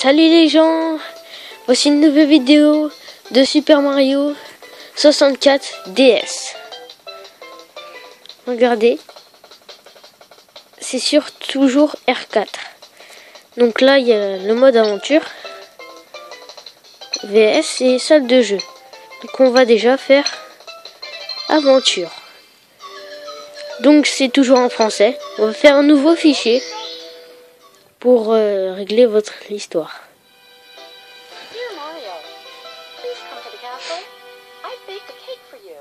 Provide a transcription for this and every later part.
Salut les gens, voici une nouvelle vidéo de Super Mario 64 DS. Regardez, c'est sur toujours R4. Donc là il y a le mode aventure, VS et salle de jeu. Donc on va déjà faire aventure. Donc c'est toujours en français. On va faire un nouveau fichier pour régler votre histoire. Dear Mario, please come to the castle. I've baked a cake for you.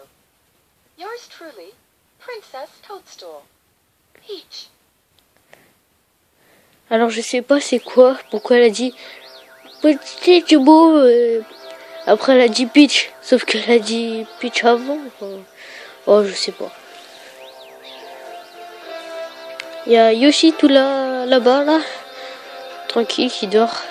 Yours truly, Princess Toadstool. Peach. Alors je sais pas c'est quoi, pourquoi elle a dit petit beau, après elle a dit Peach, sauf qu'elle a dit Peach avant. Oh je sais pas. Il y a Yoshi tout là-bas là, tranquille qui dort.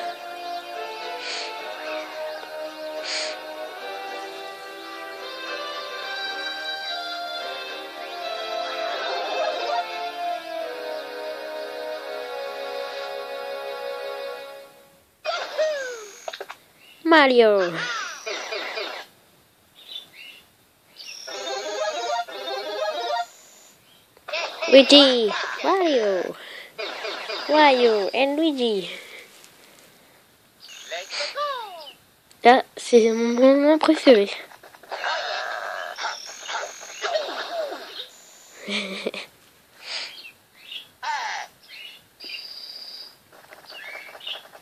Mario. Luigi. Mario. Mario and Luigi. Là, c'est mon moment préféré.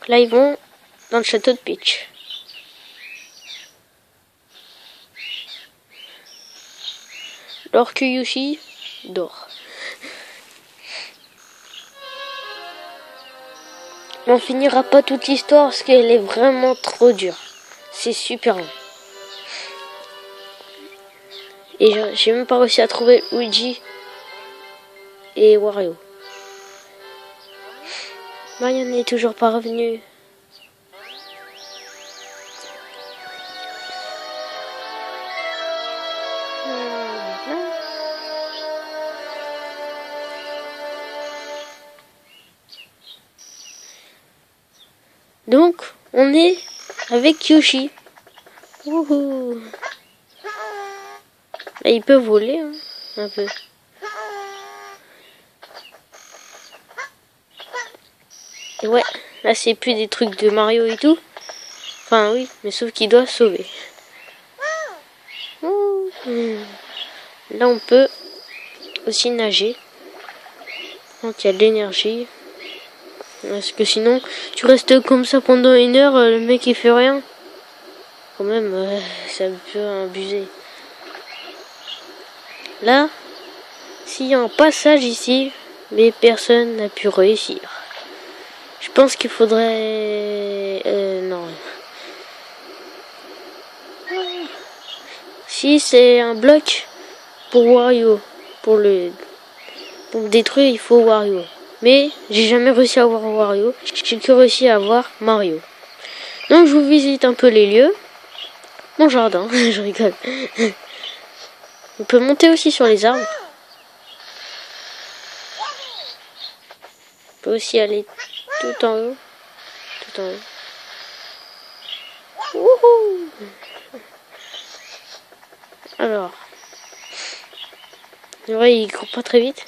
Là, ils vont dans le château de Peach. Alors que Yoshi dort. On finira pas toute l'histoire parce qu'elle est vraiment trop dure. C'est super long. Et j'ai même pas réussi à trouver Luigi et Wario. Mario n'est toujours pas revenu. Donc, on est avec Yoshi. Wouhou. Là, il peut voler, hein, un peu. Et ouais, là, c'est plus des trucs de Mario et tout. Enfin, oui, mais sauf qu'il doit sauver. Wouhou. Là, on peut aussi nager. Donc, il y a de l'énergie. Parce que sinon, tu restes comme ça pendant une heure, le mec il fait rien. Quand même, c'est un peu abusé. Là, s'il y a un passage ici, mais personne n'a pu réussir. Je pense qu'il faudrait... non. Si c'est un bloc pour Wario, pour le détruire, il faut Wario. Mais j'ai jamais réussi à avoir Wario, j'ai que réussi à avoir Mario. Donc je vous visite un peu les lieux. Mon jardin, je rigole. On peut monter aussi sur les arbres. On peut aussi aller tout en haut. Tout en haut. Wouhou! Alors. Ouais, il court pas très vite.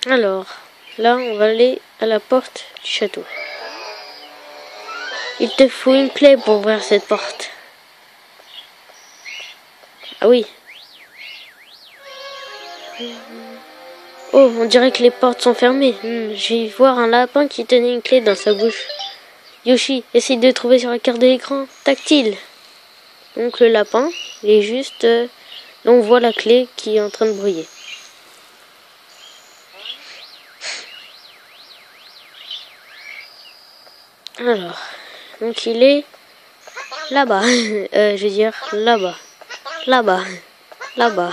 Alors, là, on va aller à la porte du château. Il te faut une clé pour ouvrir cette porte. Ah oui. Oh, on dirait que les portes sont fermées. Je vais voir un lapin qui tenait une clé dans sa bouche. Yoshi, essaye de trouver sur la carte de l'écran tactile. Donc le lapin, il est juste... là, on voit la clé qui est en train de briller. Alors, donc il est là-bas. Je veux dire là-bas. Là-bas. Là-bas.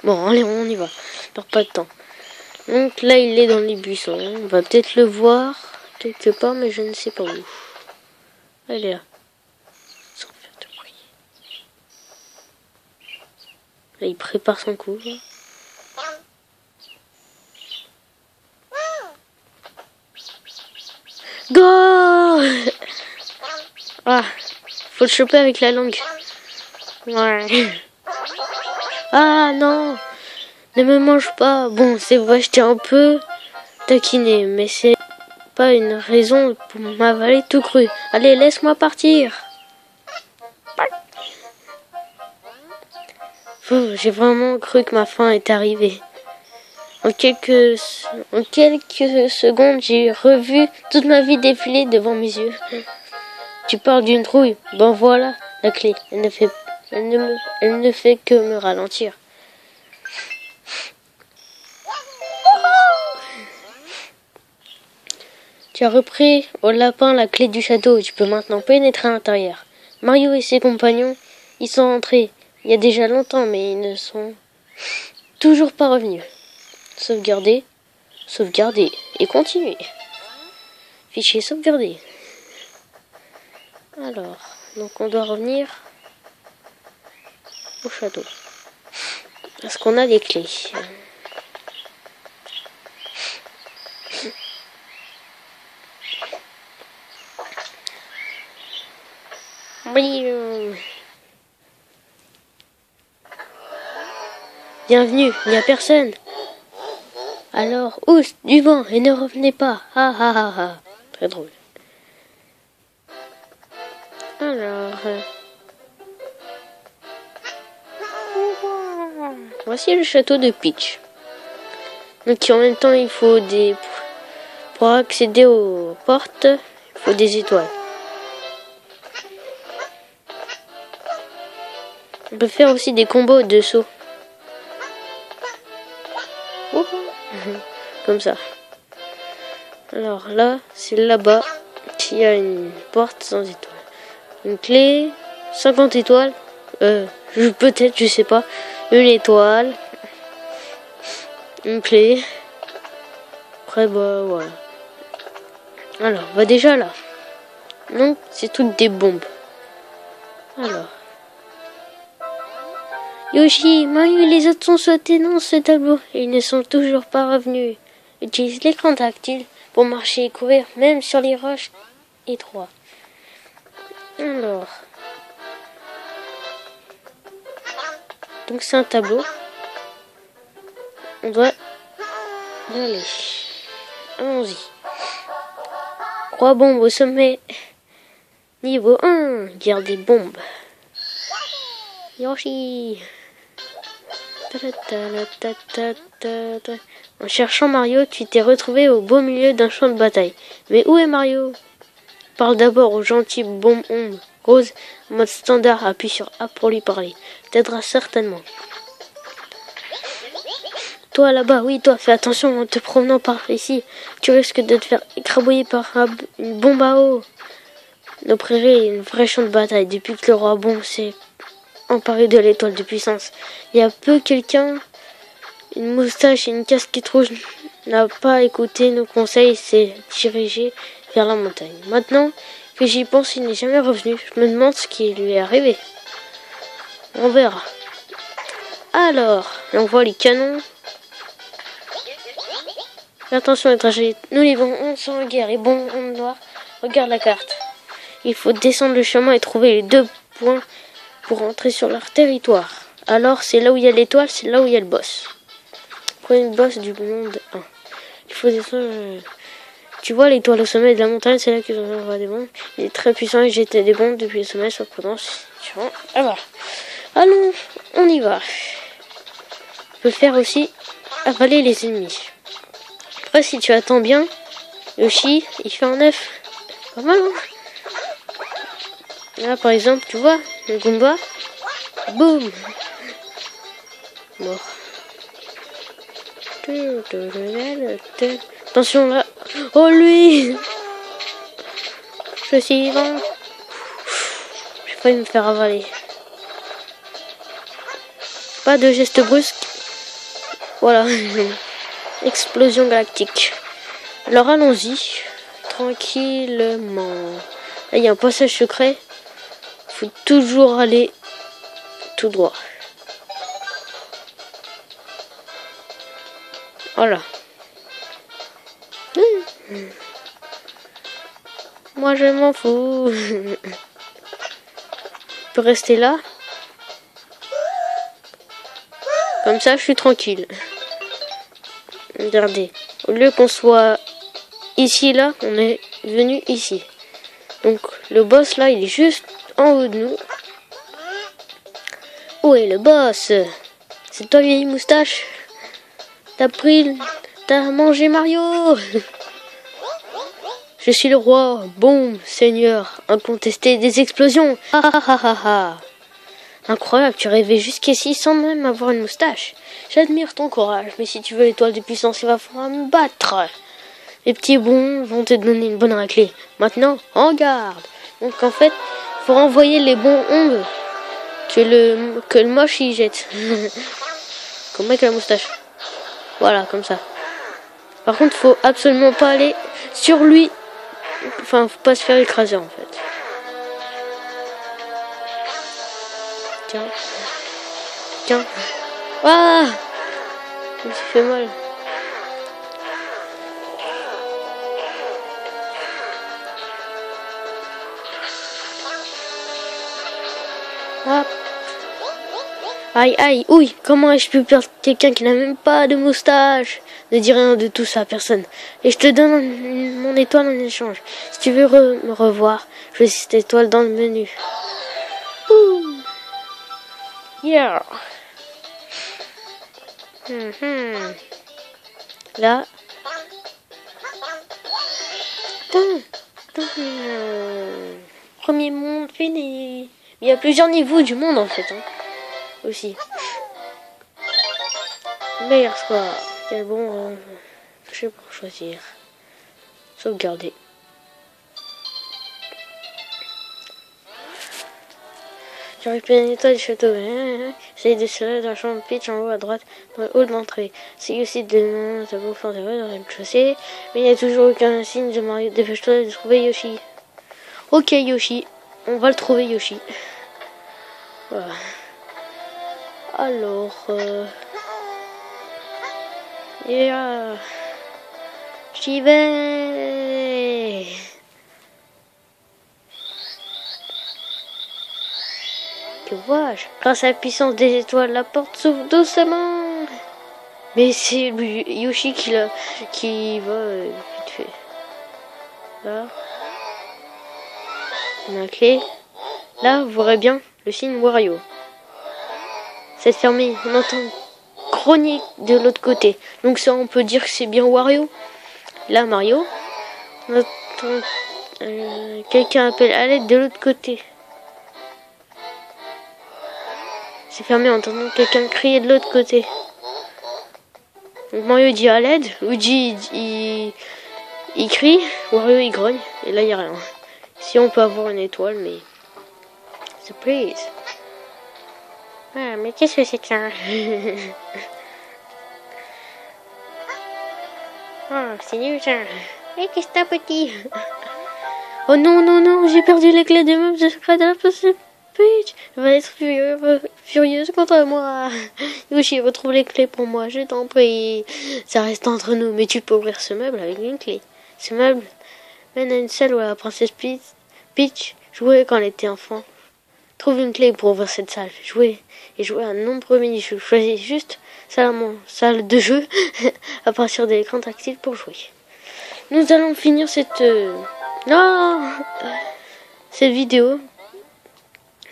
Bon, allez, on y va. Perds pas de temps. Donc là, il est dans les buissons. On va peut-être le voir quelque part, mais je ne sais pas où. Elle est là. Sans faire de bruit. Là, il prépare son coup. Là. Go! Ah, faut le choper avec la langue. Ouais. Ah non, ne me mange pas. Bon, c'est vrai, je t'ai un peu taquiné, mais c'est pas une raison pour m'avaler tout cru. Allez, laisse-moi partir. J'ai vraiment cru que ma fin est arrivée. En quelques secondes, j'ai revu toute ma vie défiler devant mes yeux. Tu parles d'une trouille. Ben voilà, la clé. Elle ne fait que me ralentir. Tu as repris au lapin la clé du château. Tu peux maintenant pénétrer à l'intérieur. Mario et ses compagnons y sont entrés il y a déjà longtemps, mais ils ne sont toujours pas revenus. Sauvegarder, sauvegarder et continuer. Fichier sauvegardé. Alors, donc on doit revenir au château. Est-ce qu'on a les clés? Oui. Bienvenue, il n'y a personne. Alors, ousse, du vent, et ne revenez pas. Ha ha ha ha. Très drôle. Alors, voici le château de Peach. Donc en même temps, il faut pour accéder aux portes, il faut des étoiles. On peut faire aussi des combos de sauts. Comme ça. Alors là, c'est là-bas qu'il y a une porte sans étoiles. Une clé, 50 étoiles. Peut-être, je sais pas. Une étoile. Une clé. Après, bah voilà. Alors, bah déjà là. Non, c'est toutes des bombes. Alors. Yoshi, Mario et les autres sont sautés dans ce tableau et ils ne sont toujours pas revenus. Utilise l'écran tactile pour marcher et courir, même sur les roches étroites. Alors. Donc c'est un tableau. On doit y aller. Allons-y. 3 bombes au sommet. Niveau 1. Guerre des bombes. Yoshi. En cherchant Mario, tu t'es retrouvé au beau milieu d'un champ de bataille. Mais où est Mario? Parle d'abord au gentil bonhomme rose, en mode standard, appuie sur A pour lui parler. T'aidera certainement. Toi là-bas, oui, toi, fais attention en te promenant par ici. Tu risques de te faire écrabouiller par une bombe à eau. Nos prairies est une vraie champ de bataille. Depuis que le roi bombe s'est emparé de l'étoile de puissance, il y a peu quelqu'un, une moustache et une casquette rouge, n'a pas écouté nos conseils et s'est dirigé vers la montagne. Maintenant que j'y pense, il n'est jamais revenu. Je me demande ce qui lui est arrivé. On verra. Alors, on voit les canons. Fais attention à trajet. Nous les bons, on sont en guerre. Et bon, on noir. Regarde la carte. Il faut descendre le chemin et trouver les 2 points pour entrer sur leur territoire. Alors, c'est là où il y a l'étoile, c'est là où il y a le boss. Prenez le boss du monde 1. Il faut descendre. Tu vois l'étoile au sommet de la montagne, c'est là que j'en envoie des bombes. Il est très puissant et j'étais des bombes depuis le sommet, surprenant. Alors, allons, on y va. On peut faire aussi avaler les ennemis. Après, si tu attends bien, Yoshi, il fait un œuf. Pas mal, hein? Là, par exemple, tu vois, le Goomba, boum, mort. Attention là. Oh lui. Je suis vivant. J'ai failli me faire avaler. Pas de geste brusque. Voilà. Explosion galactique. Alors allons-y. Tranquillement. Là il y a un passage secret. Il faut toujours aller tout droit. Voilà. Moi je m'en fous. Je peux rester là. Comme ça je suis tranquille. Regardez. Au lieu qu'on soit ici là, on est venu ici. Donc le boss là il est juste en haut de nous. Où est le boss? C'est toi vieille moustache? T'as mangé Mario. Je suis le roi, boum, seigneur, incontesté des explosions. Ah ah ah ah ah. Incroyable, tu rêvais jusqu'ici sans même avoir une moustache. J'admire ton courage, mais si tu veux l'étoile de puissance, il va falloir me battre. Les petits bons vont te donner une bonne raclée. Maintenant, en garde. Donc en fait, faut renvoyer les bons ongles que le moche il jette. Comme avec la moustache. Voilà, comme ça. Par contre, faut absolument pas aller sur lui. Enfin, faut pas se faire écraser en fait. Tiens. Tiens. Ah! Je me suis fait mal. Hop. Aïe, aïe, oui, comment ai-je pu perdre quelqu'un qui n'a même pas de moustache? Ne dis rien de tout ça à personne. Et je te donne mon étoile en échange. Si tu veux me revoir, je vais cette étoile dans le menu. Ouh. Yeah. Là. Premier monde fini. Il y a plusieurs niveaux du monde en fait. Aussi. Meilleur score. Quel bon je vais pour choisir. Sauvegarder. J'ai récupéré une étoile du château. J'essaye de se dans la chambre pitch en haut à droite dans le hall de l'entrée. C'est aussi de tableau fort dans le chaussée. Mais il n'y a toujours aucun signe de Mario. Dépêche-toi de trouver Yoshi. Ok Yoshi. On va le trouver Yoshi. Voilà. Alors, yeah. J'y vais. Que vois-je? Grâce à la puissance des étoiles, la porte s'ouvre doucement. Mais c'est Yoshi qui va vite fait. Là. On a la clé. Là, vous verrez bien le signe Wario. C'est fermé, on entend grogner de l'autre côté. Donc ça, on peut dire que c'est bien Wario. Là, Mario. On entend quelqu'un appelle à l'aide de l'autre côté. C'est fermé, on entend quelqu'un crier de l'autre côté. Donc Mario dit à l'aide, Luigi il crie, Wario il grogne, et là il n'y a rien. Si on peut avoir une étoile, mais... Surprise. Ah, mais qu'est-ce que c'est que ça? Oh, c'est nul ça. Mais qu'est-ce que t'as petit? Oh non, non, non, j'ai perdu les clés des meubles de secret de la Peach. Elle va être furieuse contre moi. Yoshi, retrouve les clés pour moi, je t'en prie. Ça reste entre nous, mais tu peux ouvrir ce meuble avec une clé. Ce meuble mène à une salle où la princesse Peach jouait quand elle était enfant. Trouve une clé pour ouvrir cette salle. Jouer à un nombreux mini-jeux. Choisis juste salle de jeu à partir de l'écran tactile pour jouer. Nous allons finir cette vidéo.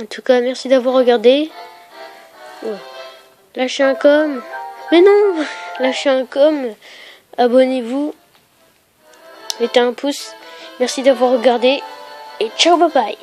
En tout cas, merci d'avoir regardé. Ouais. Lâchez un com. Mais non, lâchez un com. Abonnez-vous. Mettez un pouce. Merci d'avoir regardé. Et ciao, bye bye.